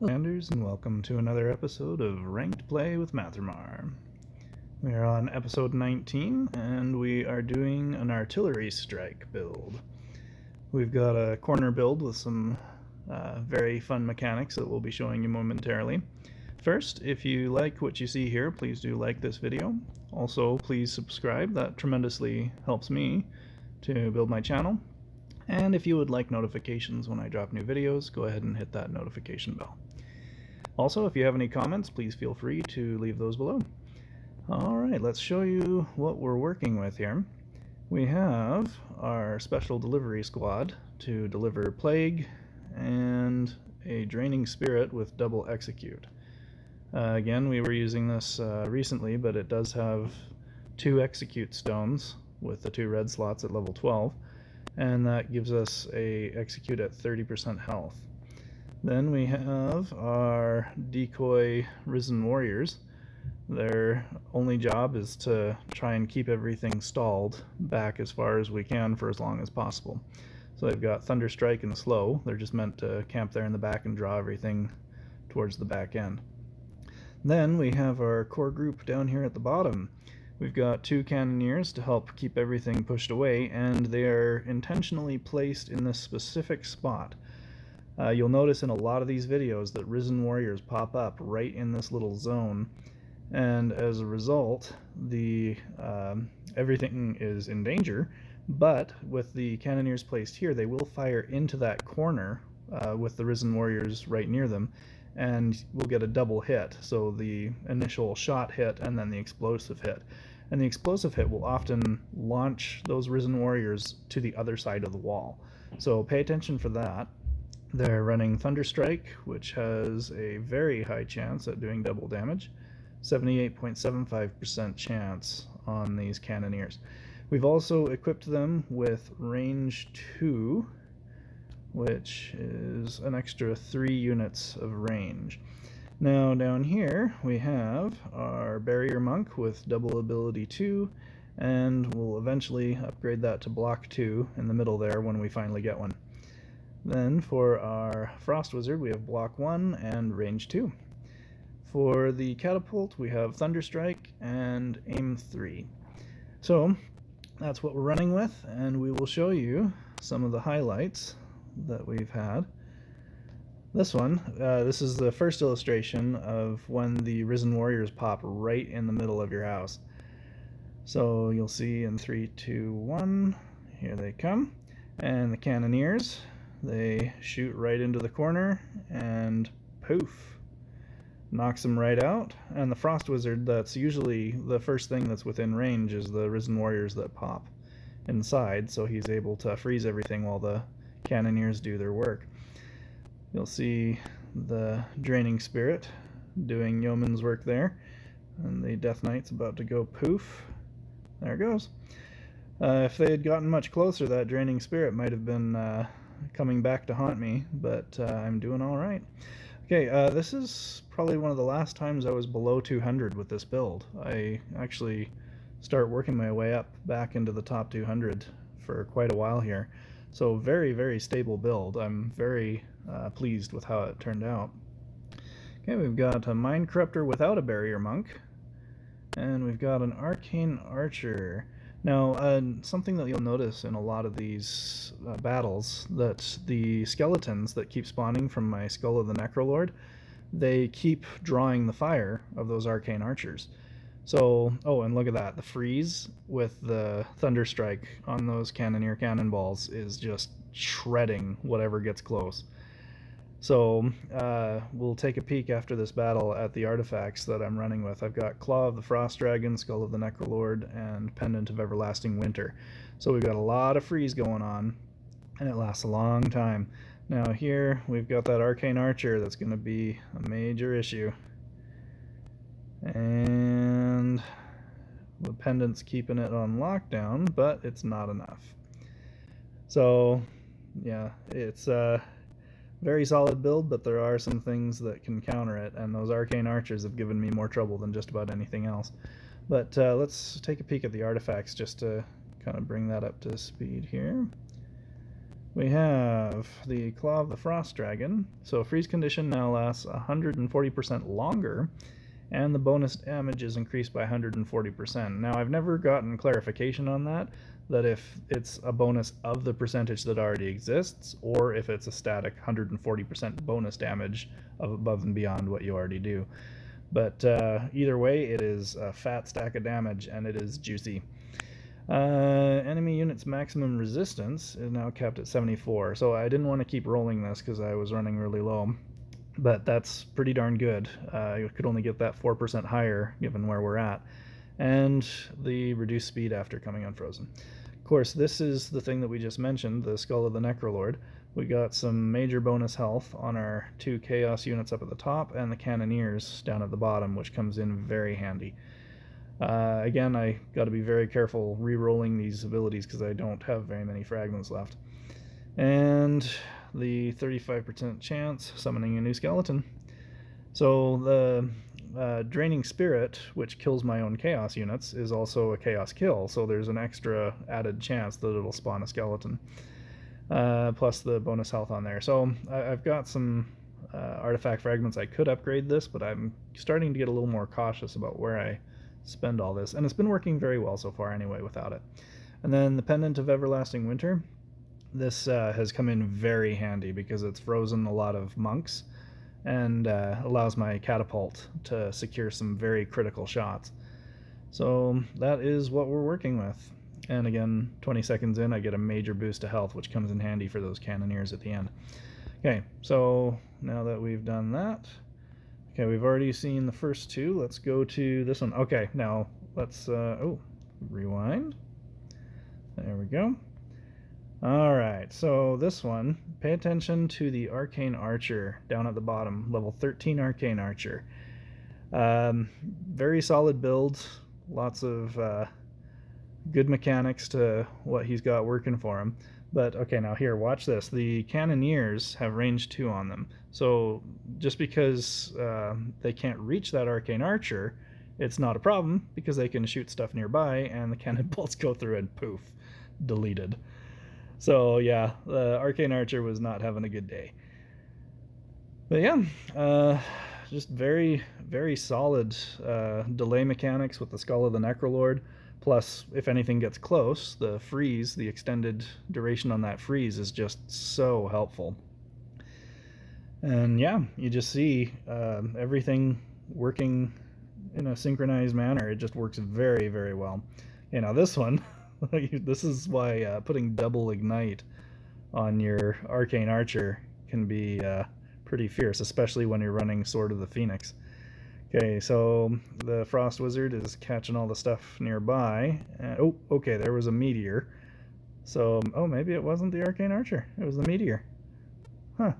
Landers, and welcome to another episode of Ranked Play with Matthremar. We are on episode 19, and we are doing an artillery strike build. We've got a corner build with some very fun mechanics that we'll be showing you momentarily. First, if you like what you see here, please do like this video. Also, please subscribe. That tremendously helps me to build my channel. And if you would like notifications when I drop new videos, go ahead and hit that notification bell. Also, if you have any comments, please feel free to leave those below. Alright, let's show you what we're working with here. We have our special delivery squad to deliver Plague and a Draining Spirit with double Execute. Again, we were using this recently, but it does have 2 Execute stones with the 2 red slots at level 12, and that gives us a Execute at 30% health. Then we have our decoy Risen Warriors. Their only job is to try and keep everything stalled back as far as we can for as long as possible. So they've got Thunderstrike and Slow. They're just meant to camp there in the back and draw everything towards the back end. Then we have our core group down here at the bottom. We've got 2 Cannoneers to help keep everything pushed away, and they are intentionally placed in this specific spot. You'll notice in a lot of these videos that Risen Warriors pop up right in this little zone, and as a result, everything is in danger, but with the Cannoneers placed here, they will fire into that corner with the Risen Warriors right near them, and we'll get a double hit, so the initial shot hit and then the explosive hit. And the explosive hit will often launch those Risen Warriors to the other side of the wall, so pay attention for that. They're running Thunderstrike, which has a very high chance at doing double damage, 78.75% chance on these Cannoneers. We've also equipped them with range 2, which is an extra 3 units of range. Now down here we have our Barrier Monk with double ability 2, and we'll eventually upgrade that to block 2 in the middle there when we finally get one. Then for our Frost Wizard we have block 1 and range 2. For the Catapult we have Thunderstrike and aim 3. So that's what we're running with, and we will show you some of the highlights that we've had. This is the first illustration of when the Risen Warriors pop right in the middle of your house. So you'll see in 3, 2, 1, here they come, and the Cannoneers, they shoot right into the corner and poof, knocks them right out. And the Frost Wizard, that's usually the first thing that's within range, is the Risen Warriors that pop inside, so he's able to freeze everything while the Cannoneers do their work. You'll see the Draining Spirit doing yeoman's work there, and the Death Knight's about to go poof. There it goes. If they had gotten much closer, that Draining Spirit might have been coming back to haunt me, but I'm doing all right. Okay, this is probably one of the last times I was below 200 with this build. I actually start working my way up back into the top 200 for quite a while here. So very, very stable build. I'm very pleased with how it turned out. Okay, we've got a Mind Corruptor without a Barrier Monk, and we've got an Arcane Archer. Now, something that you'll notice in a lot of these battles, that the skeletons that keep spawning from my Skull of the Necrolord, they keep drawing the fire of those Arcane Archers. So, oh, and look at that, the freeze with the Thunderstrike on those Cannoneer cannonballs is just shredding whatever gets close. So we'll take a peek after this battle at the artifacts that I'm running with. I've got Claw of the Frost Dragon, Skull of the Necrolord, and Pendant of Everlasting Winter. So we've got a lot of freeze going on, and it lasts a long time. Now here we've got that Arcane Archer that's going to be a major issue. And the Pendant's keeping it on lockdown, but it's not enough. So yeah, it's very solid build, but there are some things that can counter it, and those Arcane Archers have given me more trouble than just about anything else. But let's take a peek at the artifacts just to kind of bring that up to speed here. We have the Claw of the Frost Dragon. So freeze condition now lasts 140% longer, and the bonus damage is increased by 140%. Now, I've never gotten clarification on that if it's a bonus of the percentage that already exists, or if it's a static 140% bonus damage above and beyond what you already do. But either way, it is a fat stack of damage, and it is juicy. Enemy units' maximum resistance is now capped at 74. So I didn't want to keep rolling this because I was running really low, but that's pretty darn good. You could only get that 4% higher given where we're at. And the reduced speed after coming unfrozen. Of course, this is the thing that we just mentioned, the Skull of the Necrolord. We got some major bonus health on our 2 Chaos units up at the top and the Cannoneers down at the bottom, which comes in very handy. Again, I got to be very careful re-rolling these abilities because I don't have very many fragments left. And the 35% chance summoning a new skeleton. So the Draining Spirit, which kills my own Chaos units, is also a Chaos kill, so there's an extra added chance that it'll spawn a skeleton. Plus the bonus health on there. So I've got some artifact fragments I could upgrade this, but I'm starting to get a little more cautious about where I spend all this, and it's been working very well so far anyway without it. And then the Pendant of Everlasting Winter. This has come in very handy because it's frozen a lot of monks and allows my Catapult to secure some very critical shots. So that is what we're working with. And again, 20 seconds in, I get a major boost to health, which comes in handy for those Cannoneers at the end. Okay, so now that we've done that, okay, we've already seen the first two. Let's go to this one. Okay, now let's, rewind. There we go. All right, so this one, pay attention to the Arcane Archer down at the bottom, level 13 Arcane Archer. Very solid build, lots of good mechanics to what he's got working for him. But okay, now here, watch this. The Cannoneers have range 2 on them. So just because they can't reach that Arcane Archer, it's not a problem because they can shoot stuff nearby and the cannon bolts go through and poof, deleted. So yeah, the Arcane Archer was not having a good day. But yeah, just very, very solid delay mechanics with the Skull of the Necrolord. Plus, if anything gets close, the freeze, the extended duration on that freeze is just so helpful. And yeah, you just see everything working in a synchronized manner. It just works very, very well. You know, this one, this is why putting double ignite on your Arcane Archer can be pretty fierce, especially when you're running Sword of the Phoenix. Okay, so the Frost Wizard is catching all the stuff nearby. Oh, okay, there was a meteor. So, oh, maybe it wasn't the Arcane Archer. It was the meteor. Huh.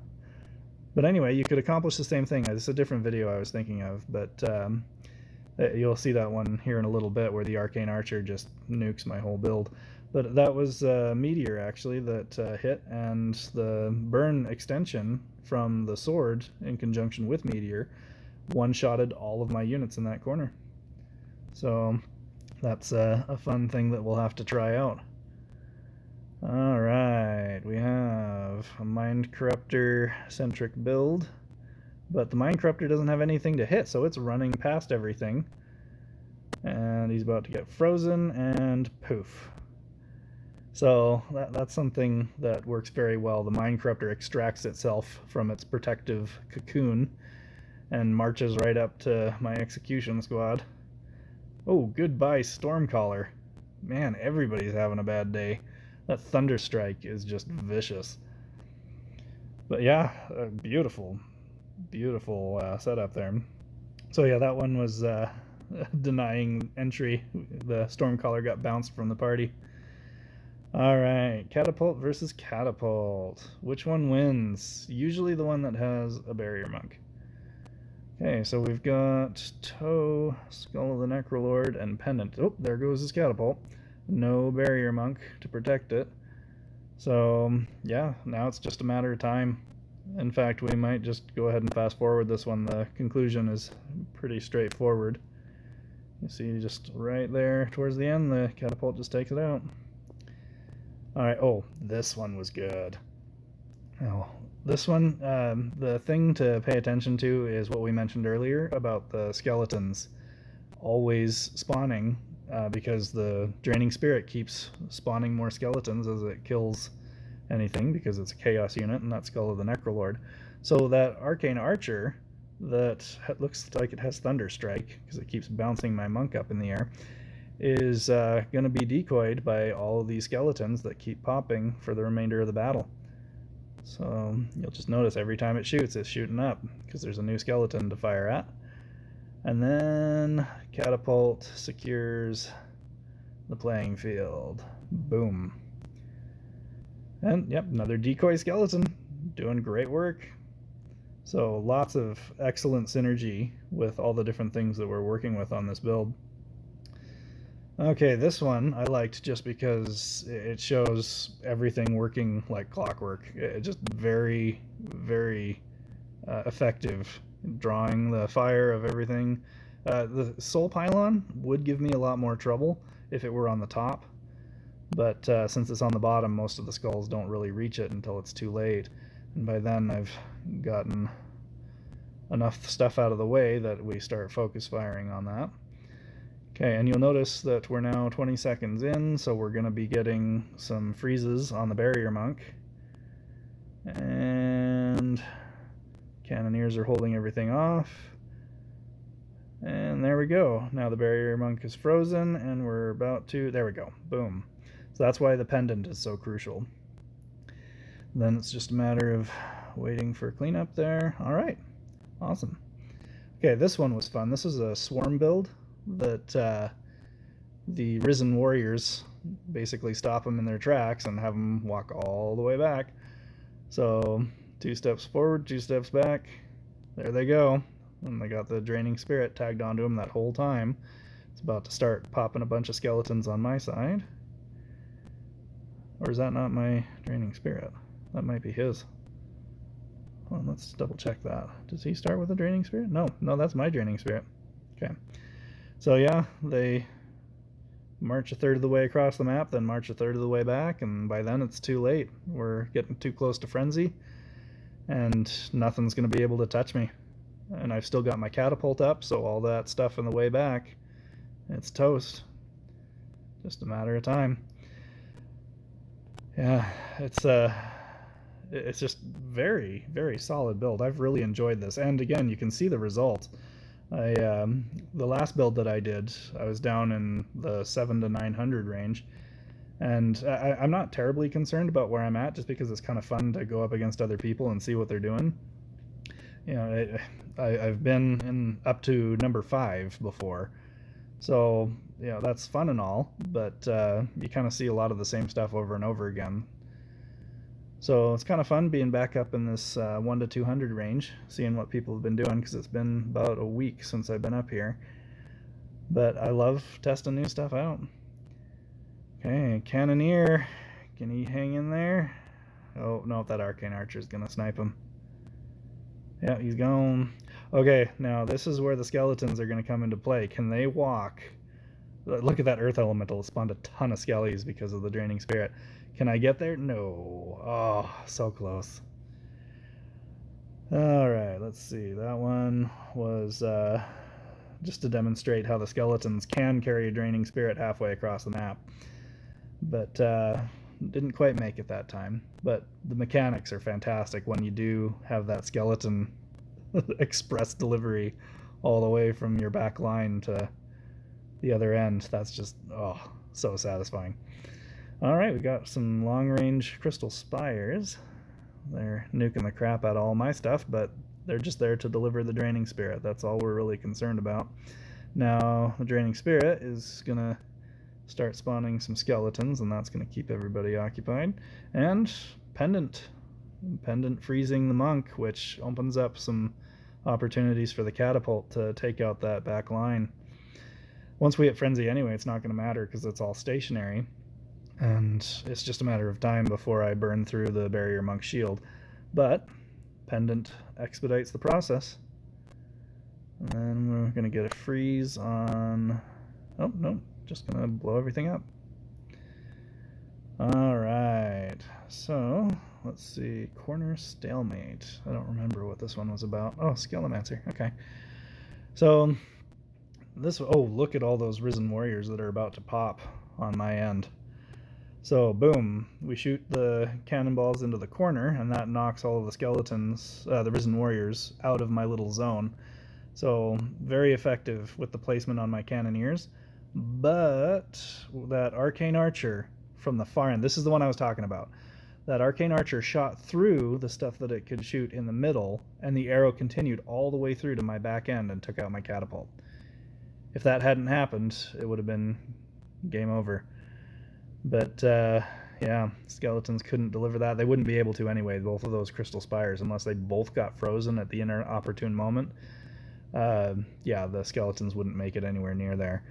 But anyway, you could accomplish the same thing. It's a different video I was thinking of, but you'll see that one here in a little bit where the Arcane Archer just nukes my whole build. But that was a meteor, actually, that hit, and the burn extension from the sword in conjunction with meteor one-shotted all of my units in that corner. So that's a fun thing that we'll have to try out. Alright, we have a Mind Corruptor centric build, but the Mind Corruptor doesn't have anything to hit, so it's running past everything. And he's about to get frozen, and poof. So that's something that works very well. The Mind Corruptor extracts itself from its protective cocoon and marches right up to my execution squad. Oh, goodbye Stormcaller. Man, everybody's having a bad day. That Thunderstrike is just vicious. But yeah, beautiful, beautiful setup there. So yeah, that one was denying entry. The Stormcaller got bounced from the party. Alright, Catapult versus Catapult. Which one wins? Usually the one that has a Barrier Monk. Okay, so we've got Toe, Skull of the Necrolord, and Pendant. Oh, there goes his Catapult. No Barrier Monk to protect it. So, yeah, now it's just a matter of time. In fact, we might just go ahead and fast forward this one. The conclusion is pretty straightforward. You see just right there towards the end, the Catapult just takes it out. Alright, oh, this one was good. Oh, this one, the thing to pay attention to is what we mentioned earlier about the skeletons always spawning, because the Draining Spirit keeps spawning more skeletons as it kills anything, because it's a chaos unit and that Skull of the Necrolord. So that Arcane Archer that looks like it has Thunderstrike, because it keeps bouncing my monk up in the air, is going to be decoyed by all these skeletons that keep popping for the remainder of the battle. So you'll just notice every time it shoots, it's shooting up, because there's a new skeleton to fire at. And then Catapult secures the playing field. Boom. And yep, another decoy skeleton. Doing great work. So lots of excellent synergy with all the different things that we're working with on this build. Okay, this one I liked just because it shows everything working like clockwork. It's just very, very effective, drawing the fire of everything. The soul pylon would give me a lot more trouble if it were on the top, but since it's on the bottom, most of the skulls don't really reach it until it's too late, and by then I've gotten enough stuff out of the way that we start focus firing on that. Okay, and you'll notice that we're now 20 seconds in, so we're going to be getting some freezes on the Barrier Monk. And Cannoneers are holding everything off. And there we go. Now the Barrier Monk is frozen, and we're about to... There we go. Boom. So that's why the Pendant is so crucial. Then it's just a matter of waiting for cleanup there. All right. Awesome. Okay, this one was fun. This is a swarm build that the Risen Warriors basically stop them in their tracks and have them walk all the way back. So 2 steps forward, 2 steps back. There they go. And they got the Draining Spirit tagged onto them that whole time. It's about to start popping a bunch of skeletons on my side. Or is that not my Draining Spirit? That might be his. Well, let's double check that. Does he start with a Draining Spirit? No, that's my Draining Spirit. Okay. So yeah, they march a third of the way across the map, then march a third of the way back, and by then it's too late. We're getting too close to frenzy, and nothing's going to be able to touch me. And I've still got my catapult up, so all that stuff on the way back, it's toast. Just a matter of time. Yeah, it's just very, very solid build. I've really enjoyed this, and again, you can see the result. The last build that I did, I was down in the 700 to 900 range, and I'm not terribly concerned about where I'm at, just because it's kind of fun to go up against other people and see what they're doing. You know, I've been in up to number 5 before, so you know that's fun and all, but you kind of see a lot of the same stuff over and over again. So it's kind of fun being back up in this 1 to 200 range, seeing what people have been doing, because it's been about a week since I've been up here. But I love testing new stuff out. Okay, Cannoneer, can he hang in there? Oh, no, that Arcane Archer is going to snipe him. Yeah, he's gone. Okay, now this is where the skeletons are going to come into play. Can they walk? Look at that Earth Elemental. It spawned a ton of skellies because of the Draining Spirit. Can I get there? No. Oh, so close. Alright, let's see. That one was just to demonstrate how the skeletons can carry a Draining Spirit halfway across the map. But didn't quite make it that time. But the mechanics are fantastic when you do have that skeleton express delivery all the way from your back line to the other end. That's just, oh, so satisfying. Alright, we got some long-range Crystal Spires. They're nuking the crap out of all my stuff, but they're just there to deliver the Draining Spirit. That's all we're really concerned about. Now, the Draining Spirit is going to start spawning some skeletons, and that's going to keep everybody occupied. And Pendant. Pendant freezing the Monk, which opens up some opportunities for the Catapult to take out that back line. Once we hit Frenzy anyway, it's not going to matter because it's all stationary. And it's just a matter of time before I burn through the Barrier Monk shield. But Pendant expedites the process. And then we're going to get a freeze on... Oh, no, just going to blow everything up. Alright, so let's see. Corner stalemate. I don't remember what this one was about. Oh, Scalemancer. Okay. So this, oh, look at all those Risen Warriors that are about to pop on my end. So boom, we shoot the cannonballs into the corner, and that knocks all of the skeletons, the Risen Warriors, out of my little zone. So very effective with the placement on my Cannoneers. But that Arcane Archer from the far end, this is the one I was talking about. That Arcane Archer shot through the stuff that it could shoot in the middle, and the arrow continued all the way through to my back end and took out my catapult. If that hadn't happened, it would have been game over. But yeah, skeletons couldn't deliver that. They wouldn't be able to anyway, both of those Crystal Spires, unless they both got frozen at the inopportune moment. Yeah, the skeletons wouldn't make it anywhere near there.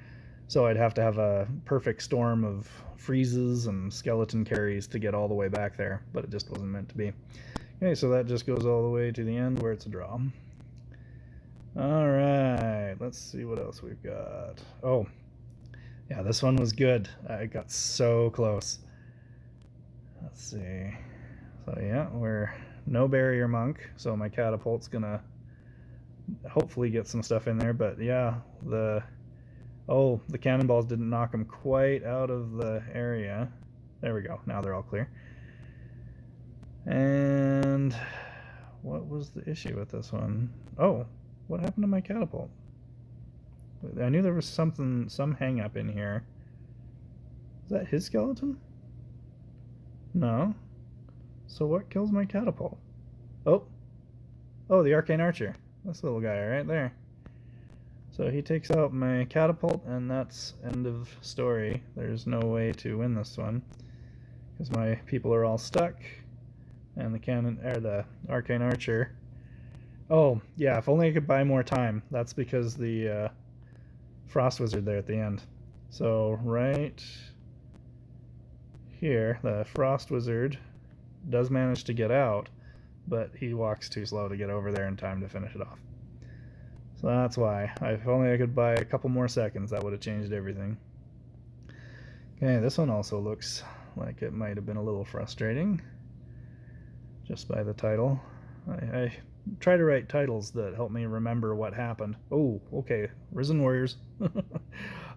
So I'd have to have a perfect storm of freezes and skeleton carries to get all the way back there, but it just wasn't meant to be. Okay, so that just goes all the way to the end where it's a draw. Alright, let's see what else we've got. Oh, yeah, this one was good. I got so close. Let's see. So yeah, we're no barrier monk, so my catapult's gonna hopefully get some stuff in there, but yeah, the cannonballs didn't knock them quite out of the area. There we go. Now they're all clear. And what was the issue with this one? Oh, what happened to my catapult? I knew there was some hang up in here. Is that his skeleton? No. So what kills my catapult? Oh, the Arcane Archer. This little guy right there. So he takes out my catapult, and that's end of story. There's no way to win this one because my people are all stuck, and the Arcane Archer. Oh yeah, if only I could buy more time. That's because the Frost Wizard there at the end. So right here, the Frost Wizard does manage to get out, but he walks too slow to get over there in time to finish it off. So that's why. If only I could buy a couple more seconds, that would have changed everything. Okay, this one also looks like it might have been a little frustrating, just by the title. I try to write titles that help me remember what happened. Oh, okay, Risen Warriors.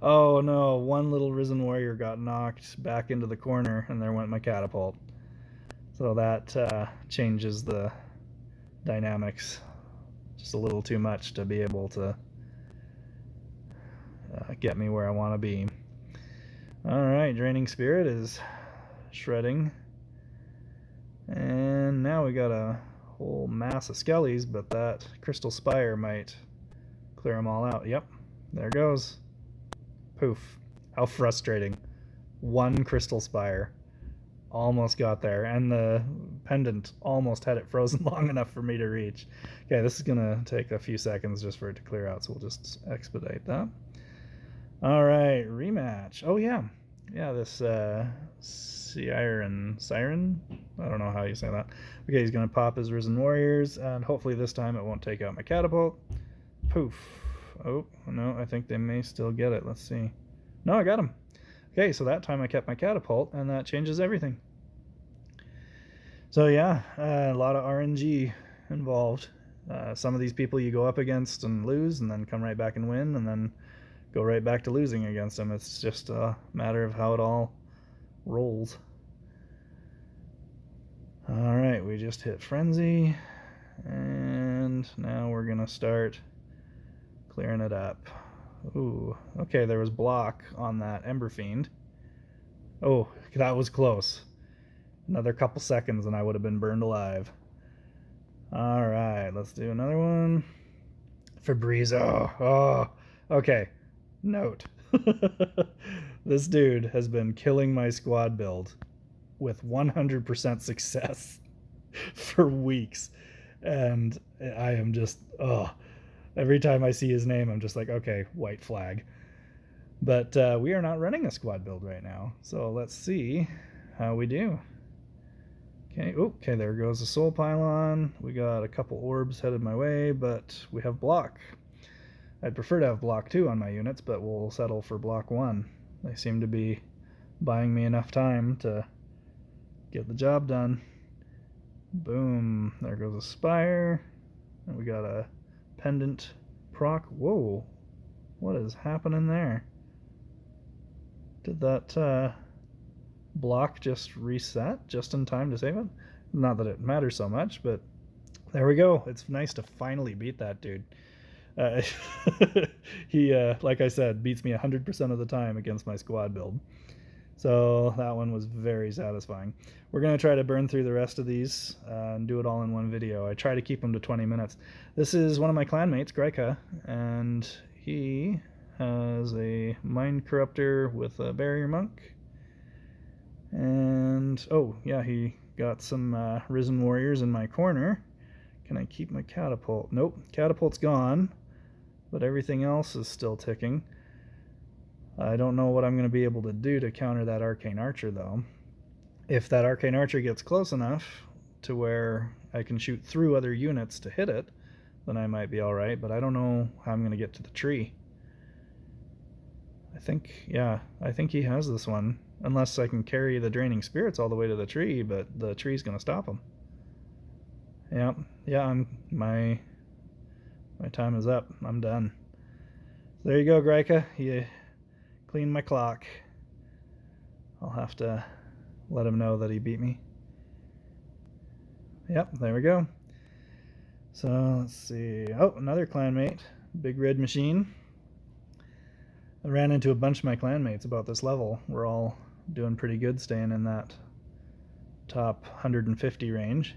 Oh no, one little Risen Warrior got knocked back into the corner, and there went my catapult. So that changes the dynamics just a little too much to be able to get me where I want to be. Alright, Draining Spirit is shredding. And now we got a whole mass of skellies, but that Crystal Spire might clear them all out. Yep, there goes. Poof. How frustrating. One Crystal Spire. Almost got there, and the Pendant almost had it frozen long enough for me to reach. Okay, this is gonna take a few seconds just for it to clear out, so we'll just expedite that. Alright, rematch. Oh yeah, this Siren, I don't know how you say that. Okay, he's gonna pop his Risen Warriors, and hopefully this time it won't take out my catapult. Poof. Oh no, I think they may still get it. Let's see. No, I got him. Okay, so that time I kept my catapult, and that changes everything. So yeah, a lot of RNG involved. Some of these people you go up against and lose, and then come right back and win, and then go right back to losing against them. It's just a matter of how it all rolls. Alright, we just hit Frenzy, and now we're going to start clearing it up. Ooh, okay, there was block on that Ember Fiend. Oh, that was close. Another couple seconds and I would have been burned alive. Alright, let's do another one. Fabrizio. Oh, okay. Note. This dude has been killing my squad build with 100% success for weeks. And I am just, every time I see his name, I'm just like, okay, white flag. But we are not running a squad build right now, so let's see how we do. Okay, there goes the Soul Pylon. We got a couple orbs headed my way, but we have block. I'd prefer to have block 2 on my units, but we'll settle for block 1. They seem to be buying me enough time to Get the job done. Boom. There goes a Spire. And we got a Pendant proc. Whoa. What is happening there? Did that block just reset just in time to save it? Not that it matters so much, but there we go. It's nice to finally beat that dude. He, like I said, beats me 100% of the time against my squad build. So that one was very satisfying. We're going to try to burn through the rest of these and do it all in one video. I try to keep them to 20 minutes. This is one of my clanmates, Greika, and he has a Mind Corruptor with a Barrier Monk. And, oh, yeah, he got some Risen Warriors in my corner. Can I keep my Catapult? Nope, Catapult's gone, but everything else is still ticking. I don't know what I'm going to be able to do to counter that Arcane Archer, though. If that Arcane Archer gets close enough to where I can shoot through other units to hit it, then I might be alright, but I don't know how I'm going to get to the tree. I think he has this one, unless I can carry the Draining Spirits all the way to the tree, but the tree's going to stop him. Yeah, my time is up. I'm done. There you go, Greika. You cleaned my clock. I'll have to let him know that he beat me. Yep, there we go. So let's see. Oh, another clanmate. Big Red Machine. I ran into a bunch of my clanmates about this level. We're all doing pretty good staying in that top 150 range.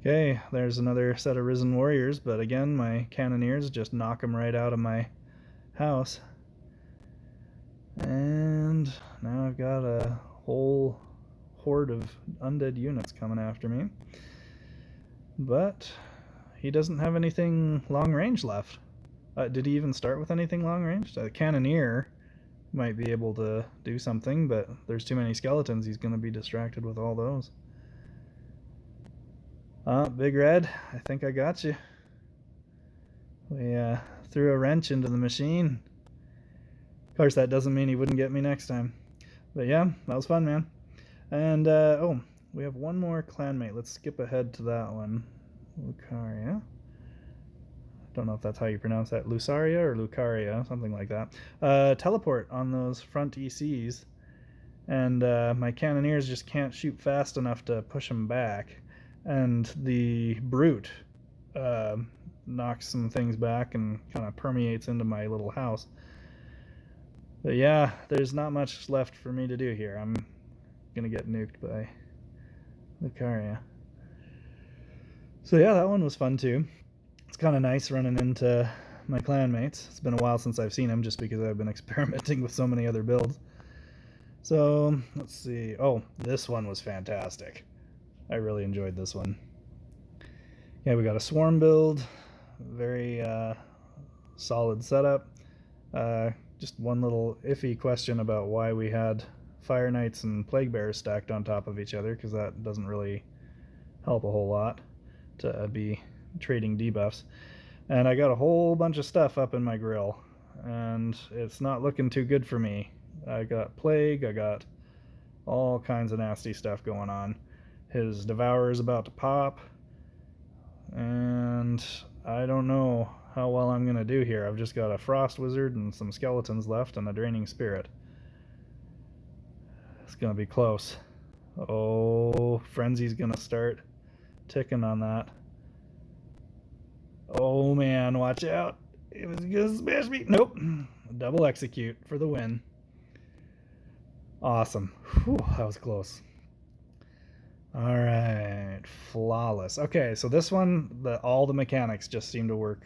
Okay, there's another set of Risen Warriors, but again, my Cannoneers just knock them right out of my house. And now I've got a whole horde of undead units coming after me. But he doesn't have anything long range left. Did he even start with anything long range? The Cannoneer might be able to do something, but there's too many skeletons. He's going to be distracted with all those. Big Red, I think I got you. We threw a wrench into the machine. Of course, that doesn't mean he wouldn't get me next time. But yeah, that was fun, man. And, oh, we have one more clanmate. Let's skip ahead to that one. Lucaria. Don't know if that's how you pronounce that. Lucaria or Lucaria, something like that. Teleport on those front ECs. And my Cannoneers just can't shoot fast enough to push them back. And the Brute knocks some things back and kind of permeates into my little house. But yeah, there's not much left for me to do here. I'm going to get nuked by Lucaria. So yeah, that one was fun too. It's kind of nice running into my clanmates. It's been a while since I've seen them just because I've been experimenting with so many other builds. So, let's see. Oh, this one was fantastic. I really enjoyed this one. Yeah, we got a swarm build. Very solid setup. Just one little iffy question about why we had Fire Knights and Plaguebearers stacked on top of each other, because that doesn't really help a whole lot to be trading debuffs. And I got a whole bunch of stuff up in my grill, and it's not looking too good for me. I got Plague, I got all kinds of nasty stuff going on. His Devourer is about to pop, and I don't know how well I'm going to do here. I've just got a Frost Wizard and some Skeletons left and a Draining Spirit. It's going to be close. Oh, Frenzy's going to start ticking on that. Oh man, watch out. It was going to smash me. Nope. Double execute for the win. Awesome. Whew, that was close. Alright, flawless. Okay, so this one, all the mechanics just seem to work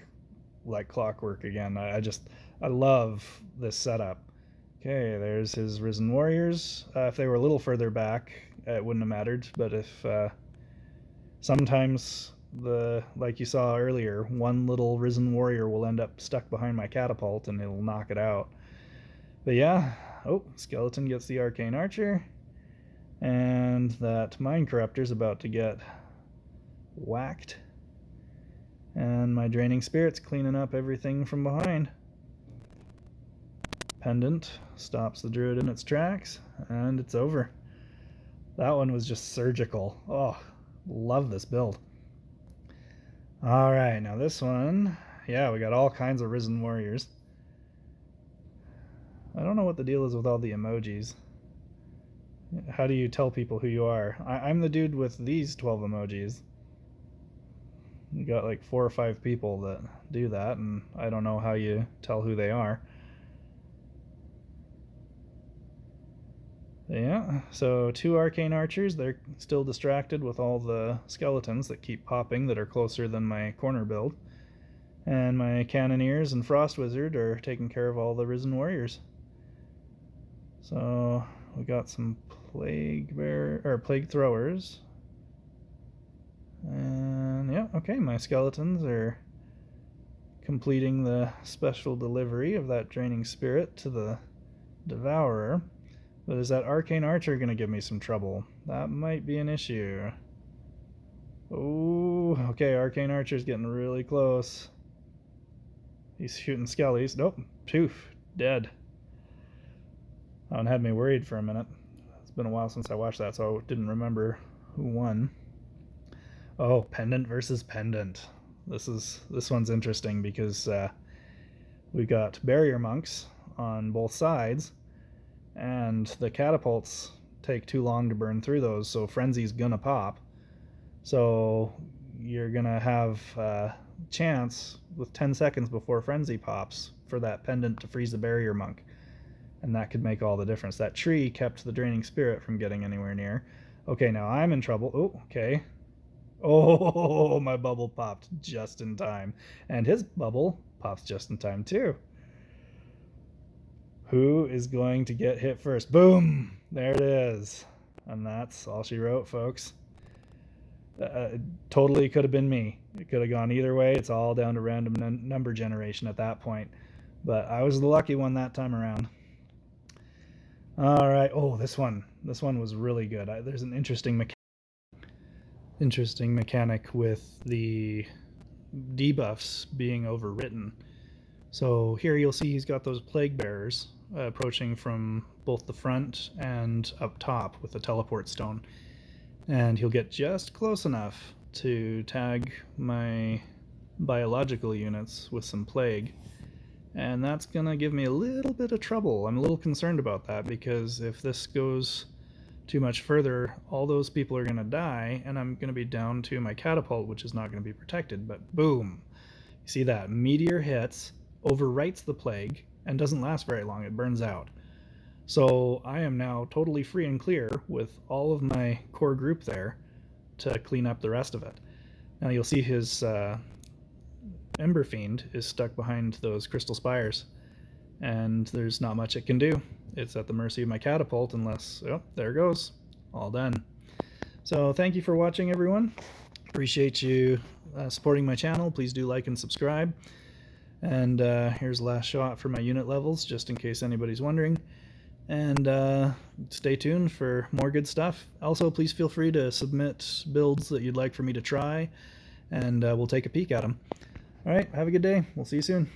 like clockwork again. I love this setup. Okay, there's his Risen Warriors. If they were a little further back, it wouldn't have mattered, but if sometimes, like you saw earlier, one little Risen Warrior will end up stuck behind my Catapult and it'll knock it out. But yeah, oh, Skeleton gets the Arcane Archer. And that Mind Corruptor's about to get whacked. And my Draining Spirit's cleaning up everything from behind. Pendant stops the Druid in its tracks, and it's over. That one was just surgical. Oh, love this build. Alright, now this one, yeah, we got all kinds of Risen Warriors. I don't know what the deal is with all the emojis. How do you tell people who you are? I'm the dude with these 12 emojis. You got like 4 or 5 people that do that, and I don't know how you tell who they are. Yeah, so 2 arcane archers, they're still distracted with all the skeletons that keep popping that are closer than my corner build. And my cannoneers and frost wizard are taking care of all the risen warriors. So we got some plague throwers. And yeah, okay, my skeletons are completing the special delivery of that draining spirit to the devourer. But is that arcane archer going to give me some trouble? That might be an issue. Oh, okay, arcane archer's getting really close. He's shooting skellies. Nope, poof, dead. That one had me worried for a minute. It's been a while since I watched that, so I didn't remember who won. Oh, Pendant versus Pendant. This one's interesting because we got barrier monks on both sides, and the catapults take too long to burn through those, so frenzy's gonna pop. So you're gonna have a chance with 10 seconds before frenzy pops for that pendant to freeze the barrier monk, and that could make all the difference. That tree kept the draining spirit from getting anywhere near. Okay, now I'm in trouble. Oh, okay. Oh, my bubble popped just in time. And his bubble pops just in time, too. Who is going to get hit first? Boom! There it is. And that's all she wrote, folks. Totally could have been me. It could have gone either way. It's all down to random number generation at that point. But I was the lucky one that time around. All right. Oh, this one was really good. There's an interesting mechanic with the debuffs being overwritten. So here you'll see he's got those Plaguebearers approaching from both the front and up top with a teleport stone. And he'll get just close enough to tag my biological units with some plague. And that's going to give me a little bit of trouble. I'm a little concerned about that, because if this goes too much further, all those people are going to die, and I'm going to be down to my catapult, which is not going to be protected. But boom! You see that? Meteor hits, overwrites the plague, and doesn't last very long. It burns out. So I am now totally free and clear with all of my core group there to clean up the rest of it. Now you'll see his Ember Fiend is stuck behind those crystal spires, and there's not much it can do. It's at the mercy of my catapult unless, oh, there it goes. All done. So thank you for watching, everyone. Appreciate you supporting my channel. Please do like and subscribe. And here's the last shot for my unit levels, just in case anybody's wondering. And stay tuned for more good stuff. Also, please feel free to submit builds that you'd like for me to try, and we'll take a peek at them. All right, have a good day. We'll see you soon.